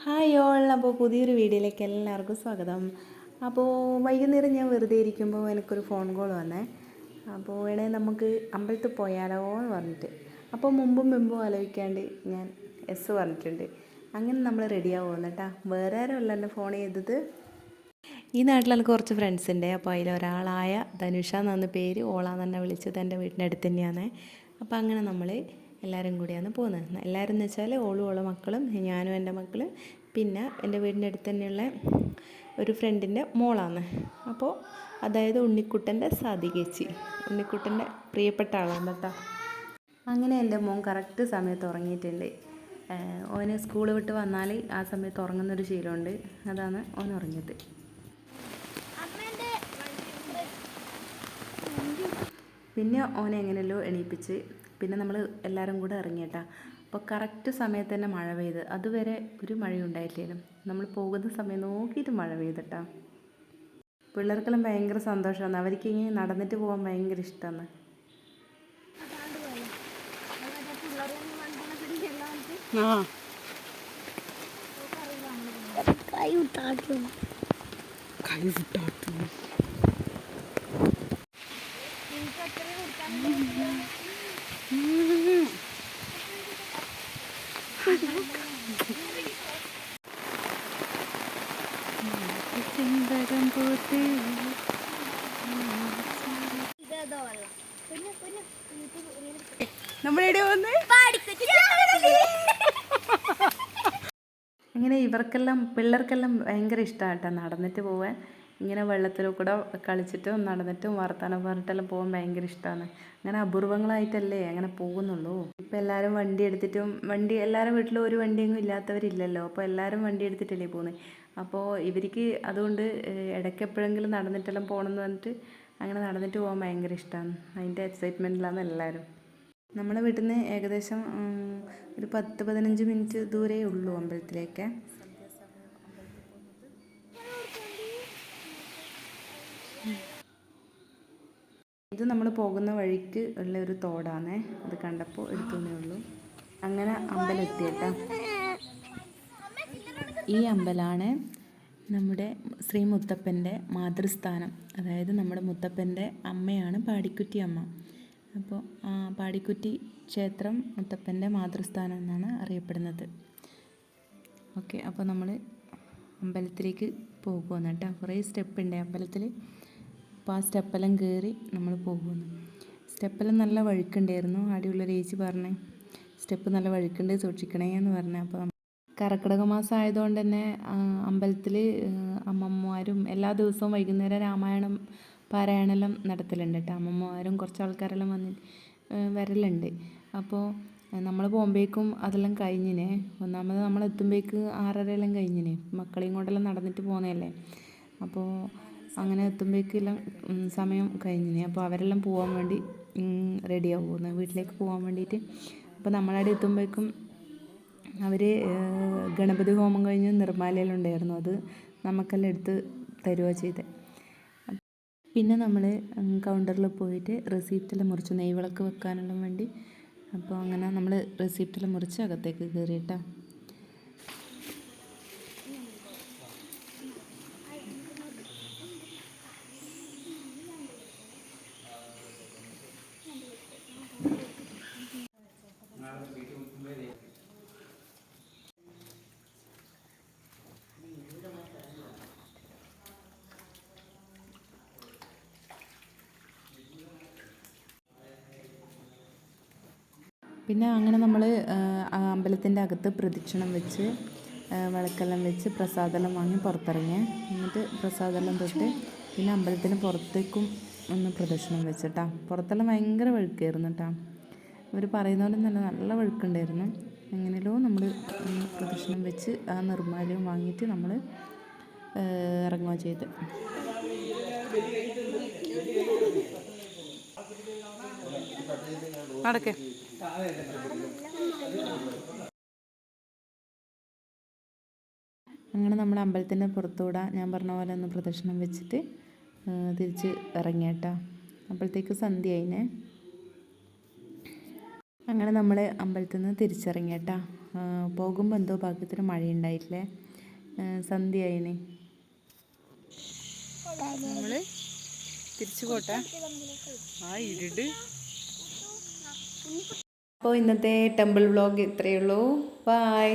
Hi all. അപ്പോൾ പുതിയൊരു വീഡിയോയിലേക്ക് എല്ലാവർക്കും സ്വാഗതം. അപ്പോൾ വൈകുന്നേരം ഞാൻ വെറുതെ ഇരിക്കുമ്പോൾ എനിക്കൊരു ഫോൺ കോൾ വന്നേ. അപ്പോൾ വേണേൽ നമുക്ക് അമ്പലത്തിൽ പോയാലോ എന്ന് പറഞ്ഞിട്ട്. അപ്പോൾ മുമ്പും ആലോചിക്കാണ്ട് ഞാൻ എസ് പറഞ്ഞിട്ടുണ്ട്. അങ്ങനെ നമ്മൾ റെഡിയാവുമെന്ന് കേട്ടോ. വേറെ ആരുമല്ല എന്നെ ഫോൺ ചെയ്തത്. ഈ നാട്ടിൽ എനിക്ക് കുറച്ച് ഫ്രണ്ട്സ് ഉണ്ട്. അപ്പോൾ അതിലൊരാളായ ധനുഷ എന്ന പേര്, ഓളാന്ന് തന്നെ വിളിച്ചത്. എൻ്റെ വീടിൻ്റെ അടുത്ത് തന്നെയാണ്. അപ്പോൾ അങ്ങനെ നമ്മൾ എല്ലാവരും കൂടിയാണ് പോകുന്നത്. എല്ലാവരും എന്ന് വെച്ചാൽ ഓളും ഓളെ മക്കളും ഞാനും എൻ്റെ മക്കളും പിന്നെ എൻ്റെ വീടിൻ്റെ അടുത്ത് തന്നെയുള്ള ഒരു ഫ്രണ്ടിൻ്റെ മോളാണ്. അപ്പോൾ അതായത് ഉണ്ണിക്കുട്ടൻ്റെ സാധികേച്ചി, ഉണ്ണിക്കുട്ടൻ്റെ പ്രിയപ്പെട്ട ആളാണ് കേട്ടോ. അങ്ങനെ എൻ്റെ മോൻ കറക്റ്റ് സമയത്ത് ഉറങ്ങിയിട്ടുണ്ട്. ഓന് സ്കൂൾ വിട്ട് വന്നാൽ ആ സമയത്ത് ഉറങ്ങുന്നൊരു ശീലമുണ്ട്. അതാണ് ഓൻ ഉറങ്ങിയത്. പിന്നെ ഓനെ എങ്ങനെയല്ലോ എണീപ്പിച്ച് പിന്നെ നമ്മൾ എല്ലാവരും കൂടെ ഇറങ്ങിയിട്ടാ. അപ്പോൾ കറക്റ്റ് സമയത്ത് തന്നെ മഴ പെയ്ത്. അതുവരെ ഒരു മഴയും ഉണ്ടായിട്ടില്ലേനും. നമ്മൾ പോകുന്ന സമയം നോക്കിയിട്ട് മഴ പെയ്തിട്ടാ. പിള്ളേർക്കെല്ലാം ഭയങ്കര സന്തോഷമാണ്. അവർക്ക് ഇങ്ങനെ നടന്നിട്ട് പോകാൻ ഭയങ്കര ഇഷ്ടമാണ്. അങ്ങനെ ഇവർക്കെല്ലാം പിള്ളേർക്കെല്ലാം ഭയങ്കര ഇഷ്ടമാണ് കേട്ടോ നടന്നിട്ട് പോകാൻ. ഇങ്ങനെ വെള്ളത്തിൽ കൂടെ കളിച്ചിട്ടും നടന്നിട്ടും വർത്താനം പറഞ്ഞിട്ടെല്ലാം പോകാൻ ഭയങ്കര ഇഷ്ടമാണ്. അങ്ങനെ അപൂർവങ്ങളായിട്ടല്ലേ അങ്ങനെ പോകുന്നുള്ളൂ. ഇപ്പം എല്ലാവരും വണ്ടി എടുത്തിട്ടും എല്ലാവരും വീട്ടിലും ഒരു വണ്ടിയൊന്നും ഇല്ലാത്തവരില്ലല്ലോ. അപ്പോൾ എല്ലാവരും വണ്ടി എടുത്തിട്ടല്ലേ പോകുന്നത്. അപ്പോൾ ഇവർക്ക് അതുകൊണ്ട് ഇടയ്ക്ക് എപ്പോഴെങ്കിലും നടന്നിട്ടെല്ലാം പോകണമെന്ന് പറഞ്ഞിട്ട് അങ്ങനെ നടന്നിട്ട് പോകാൻ ഭയങ്കര ഇഷ്ടമാണ്. അതിൻ്റെ എക്സൈറ്റ്മെൻറ്റിലാണ് എല്ലാവരും. നമ്മളെ വീട്ടിൽ നിന്ന് ഏകദേശം ഒരു 10-15 മിനിറ്റ് ദൂരേ ഉള്ളൂ അമ്പലത്തിലേക്ക്. ഇത് നമ്മൾ പോകുന്ന വഴിക്ക് ഉള്ള ഒരു തോടാണേ. അത് കണ്ടപ്പോൾ എടുത്തേ ഉള്ളൂ. അങ്ങനെ അമ്പലം എത്തിയേട്ടാ. ഈ അമ്പലമാണ് നമ്മുടെ ശ്രീ മുത്തപ്പൻ്റെ മാതൃസ്ഥാനം. അതായത് നമ്മുടെ മുത്തപ്പൻ്റെ അമ്മയാണ് പാടിക്കുറ്റി അമ്മ. അപ്പോൾ പാടിക്കുറ്റി ക്ഷേത്രം മുത്തപ്പൻ്റെ മാതൃസ്ഥാനം എന്നാണ് അറിയപ്പെടുന്നത്. ഓക്കെ, അപ്പോൾ നമ്മൾ അമ്പലത്തിലേക്ക് പോകുന്നു കേട്ടോ. കുറേ സ്റ്റെപ്പ് ഉണ്ട് അമ്പലത്തിൽ. അപ്പോൾ ആ സ്റ്റെപ്പെല്ലാം കയറി നമ്മൾ പോകുന്നു. സ്റ്റെപ്പെല്ലാം നല്ല വഴുക്കുണ്ടായിരുന്നു. അടിയുള്ളൊരു ചേച്ചി പറഞ്ഞേ സ്റ്റെപ്പ് നല്ല വഴുക്കുണ്ട്, സൂക്ഷിക്കണേ എന്ന് പറഞ്ഞു. അപ്പോൾ കർക്കിടക മാസം ആയതുകൊണ്ട് തന്നെ അമ്പലത്തിൽ അമ്മമ്മമാരും എല്ലാ ദിവസവും വൈകുന്നേരം രാമായണം പാരായണമെല്ലാം നടത്തലുണ്ട് കേട്ടോ. അമ്മമ്മമാരും കുറച്ച് ആൾക്കാരെല്ലാം വരലുണ്ട്. അപ്പോൾ നമ്മൾ പോകുമ്പോഴേക്കും അതെല്ലാം കഴിഞ്ഞിനെ. ഒന്നാമത് നമ്മൾ എത്തുമ്പോഴേക്ക് 6:30 കഴിഞ്ഞിനെ. മക്കളെയും കൊണ്ടെല്ലാം നടന്നിട്ട് പോകുന്നതല്ലേ. അപ്പോൾ അങ്ങനെ എത്തുമ്പോഴേക്കെല്ലാം സമയം കഴിഞ്ഞിനെ. അപ്പോൾ അവരെല്ലാം പോകാൻ വേണ്ടി റെഡിയാവും പോകുന്നത്, വീട്ടിലേക്ക് പോകാൻ വേണ്ടിയിട്ട്. അപ്പോൾ നമ്മളവിടെ എത്തുമ്പോഴേക്കും അവർ ഗണപതി ഹോമം കഴിഞ്ഞ് നിർമ്മാലയെല്ലാം ഉണ്ടായിരുന്നു. അത് നമുക്കെല്ലാം എടുത്ത് തരുക ചെയ്തത്. പിന്നെ നമ്മൾ കൗണ്ടറിൽ പോയിട്ട് റെസിപ്റ്റെല്ലാം മുറിച്ച് നെയ്വിളക്ക് വെക്കാനുള്ള വേണ്ടി. അപ്പോൾ അങ്ങനെ നമ്മൾ റെസിപ്റ്റെല്ലാം മുറിച്ച് അകത്തേക്ക് കയറിയിട്ടാ. പിന്നെ അങ്ങനെ നമ്മൾ അമ്പലത്തിൻ്റെ അകത്ത് പ്രദക്ഷിണം വെച്ച് വിളക്കെല്ലാം വെച്ച് പ്രസാദമെല്ലാം വാങ്ങി പുറത്തിറങ്ങി. എന്നിട്ട് പ്രസാദമെല്ലാം തൊട്ട് പിന്നെ അമ്പലത്തിന് പുറത്തേക്കും ഒന്ന് പ്രദക്ഷിണം വെച്ചിട്ടാ. പുറത്തെല്ലാം ഭയങ്കര വഴുക്കായിരുന്നു കേട്ടോ. ഇവർ പറയുന്ന പോലെ തന്നെ നല്ല വഴുക്കുണ്ടായിരുന്നു. എങ്ങനെയല്ലോ നമ്മൾ പ്രദക്ഷിണം വെച്ച് ആ നിർമ്മാല്യം വാങ്ങിയിട്ട് നമ്മൾ ഇറങ്ങുക ചെയ്ത്. നടക്കേ അങ്ങനെ നമ്മൾ അമ്പലത്തിൻ്റെ പുറത്തുകൂടെ ഞാൻ പറഞ്ഞ പോലെ ഒന്ന് പ്രദക്ഷിണം വെച്ചിട്ട് തിരിച്ച് ഇറങ്ങിയേട്ടാ. അപ്പോഴത്തേക്ക് സന്ധ്യ ആയിനെ. അങ്ങനെ നമ്മൾ അമ്പലത്തിൽ നിന്ന് തിരിച്ചിറങ്ങി കേട്ടാ. പോകുമ്പോൾ എന്തോ ഭാഗ്യത്തിന് മഴയുണ്ടായിട്ടില്ലേ. സന്ധ്യയായിന്. നമ്മൾ തിരിച്ചു പോട്ടെ. അപ്പോൾ ഇന്നത്തെ ടെമ്പിൾ വ്ലോഗ് ഇത്രയേ ഉള്ളൂ. ബൈ.